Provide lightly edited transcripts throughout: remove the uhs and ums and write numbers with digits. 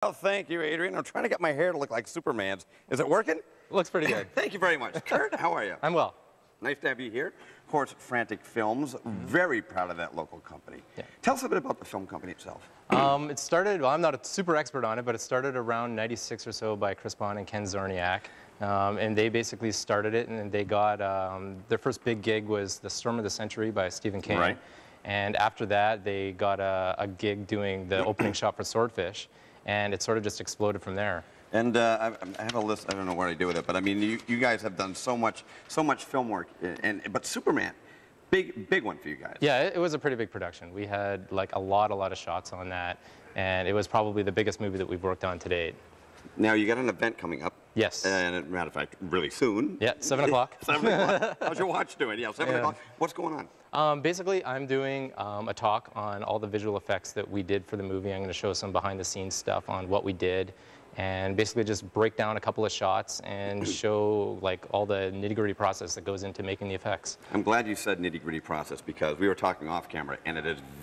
Oh, thank you, Adrian. I'm trying to get my hair to look like Superman's. Is it working? Looks pretty good. Thank you very much. Kurt, how are you? I'm well. Nice to have you here. Of course, Frantic Films. Very proud of that local company. Yeah. Tell us a bit about the film company itself. It started, well, I'm not a super expert on it, but it started around 96 or so by Chris Bond and Ken Zarniak. And they basically started it, and they got, their first big gig was The Storm of the Century by Stephen King. Right. And after that, they got a gig doing the opening shot for Swordfish, and it sort of just exploded from there. And I have a list. I don't know what I do with it, but I mean, you guys have done so much film work. But Superman, big one for you guys. Yeah, it was a pretty big production. We had like a lot of shots on that, and it was probably the biggest movie that we've worked on to date. Now you got an event coming up. Yes. And as a matter of fact, really soon. Yeah, 7 o'clock. 7 o'clock. How's your watch doing? Yeah, 7 o'clock. What's going on? Basically, I'm doing a talk on all the visual effects that we did for the movie. I'm going to show some behind-the-scenes stuff on what we did, and basically just break down a couple of shots and show like all the nitty-gritty process that goes into making the effects. I'm glad you said nitty-gritty process, because we were talking off camera, and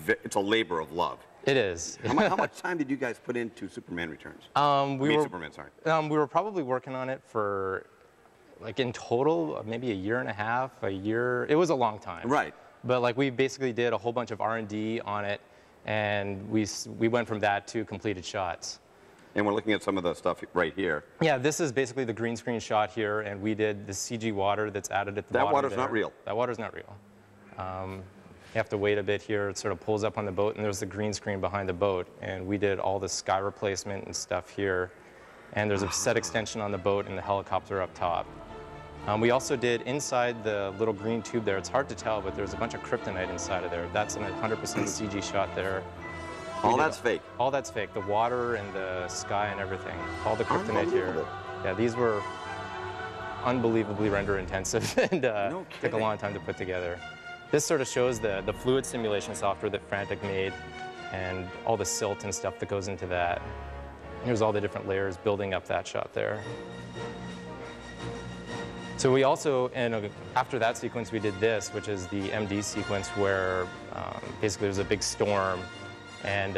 it's a labor of love. It is. How much time did you guys put into Superman Returns? Superman, sorry. We were probably working on it for, like in total, maybe a year and a half, a year. It was a long time. Right. But like we basically did a whole bunch of R&D on it, and we went from that to completed shots. And we're looking at some of the stuff right here. Yeah, this is basically the green screen shot here, and we did the CG water that's added at the bottom. That water's not real. That water's not real. You have to wait a bit here. It sort of pulls up on the boat, and there's the green screen behind the boat. And we did all the sky replacement and stuff here. And there's a set extension on the boat and the helicopter up top. We also did inside the little green tube there. It's hard to tell, but there's a bunch of kryptonite inside of there. That's a 100% CG shot there. All that's fake? All that's fake. The water and the sky and everything. All the kryptonite here. Yeah, these were unbelievably render intensive and took a long time to put together. This sort of shows the fluid simulation software that Frantic made and all the silt and stuff that goes into that. Here's all the different layers building up that shot there. So we also, and after that sequence, we did this, which is the MD sequence where basically there's a big storm and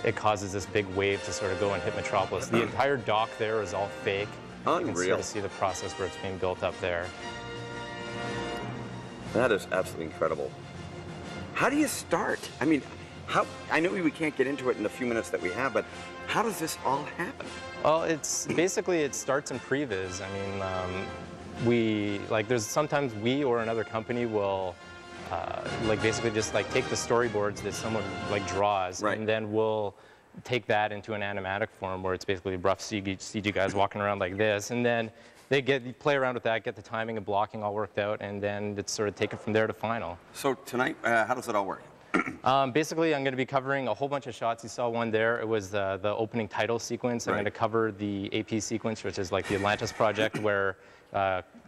it causes this big wave to sort of go and hit Metropolis. The entire dock there is all fake. Unreal. You can sort of see the process where it's being built up there. That is absolutely incredible. How do you start? I mean, I know we can't get into it in the few minutes that we have, but how does this all happen? Well, it's basically, it starts in previs. I mean, there's sometimes we or another company will basically just take the storyboards that someone draws, right, and then we'll take that into an animatic form where it's basically rough CG guys walking around like this, and then they play around with that, get the timing and blocking all worked out, and then it's sort of take it from there to final. So tonight, how does it all work? Basically, I'm going to be covering a whole bunch of shots. You saw one there. It was the opening title sequence. I'm going to cover the AP sequence, which is like the Atlantis project, where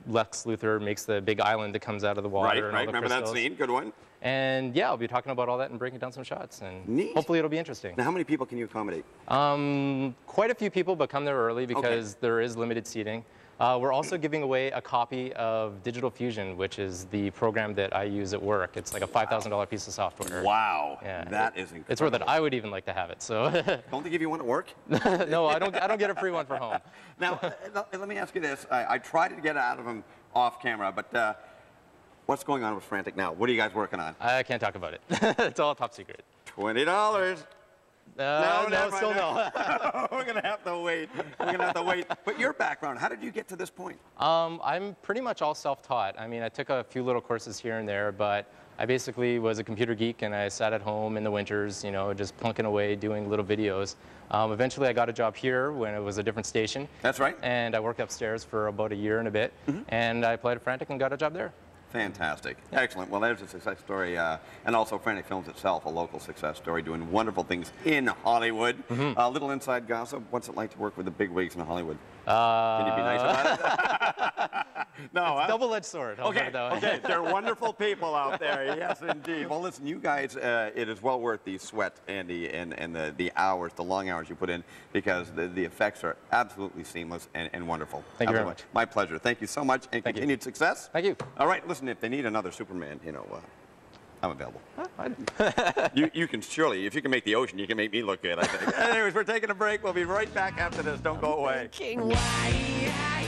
Lex Luthor makes the big island that comes out of the water. Right, and all the remember crystals. that scene? Good one. And yeah, I'll be talking about all that and breaking down some shots, and neat. Hopefully it'll be interesting. Now, how many people can you accommodate? Quite a few people, but come there early because there is limited seating. We're also giving away a copy of Digital Fusion, which is the program that I use at work. It's like a $5,000 piece of software. Wow, yeah, that is incredible. It's worth it. I would even like to have it. So. Don't they give you one at work? No, I don't get a free one for home. Now, let me ask you this. I tried to get out of him off camera, but what's going on with Frantic now? What are you guys working on? I can't talk about it. It's all top secret. $20. No, still no. We're gonna have to wait. We're gonna have to wait. But your background, how did you get to this point? I'm pretty much all self-taught. I mean, I took a few little courses here and there, but I basically was a computer geek, and I sat at home in the winters, you know, just plunking away doing little videos. Eventually, I got a job here when it was a different station. That's right. And I worked upstairs for about a year and a bit, and I applied to Frantic and got a job there. Fantastic. Yeah. Excellent. Well, there's a success story, and also Frantic Films itself, a local success story, doing wonderful things in Hollywood. A little inside gossip. What's it like to work with the big wigs in Hollywood? Can you be nice about it? No, it's double-edged sword. Okay, they're wonderful people out there. Yes, indeed. Well, listen, you guys, it is well worth the sweat and the hours, the long hours you put in, because the effects are absolutely seamless and wonderful. Thank you very much. My pleasure. Thank you so much, and continued success. Thank you. All right, listen, if they need another Superman, you know, I'm available. You can surely, if you can make the ocean, you can make me look good, I think. Anyways, we're taking a break. We'll be right back after this. Don't go away. Why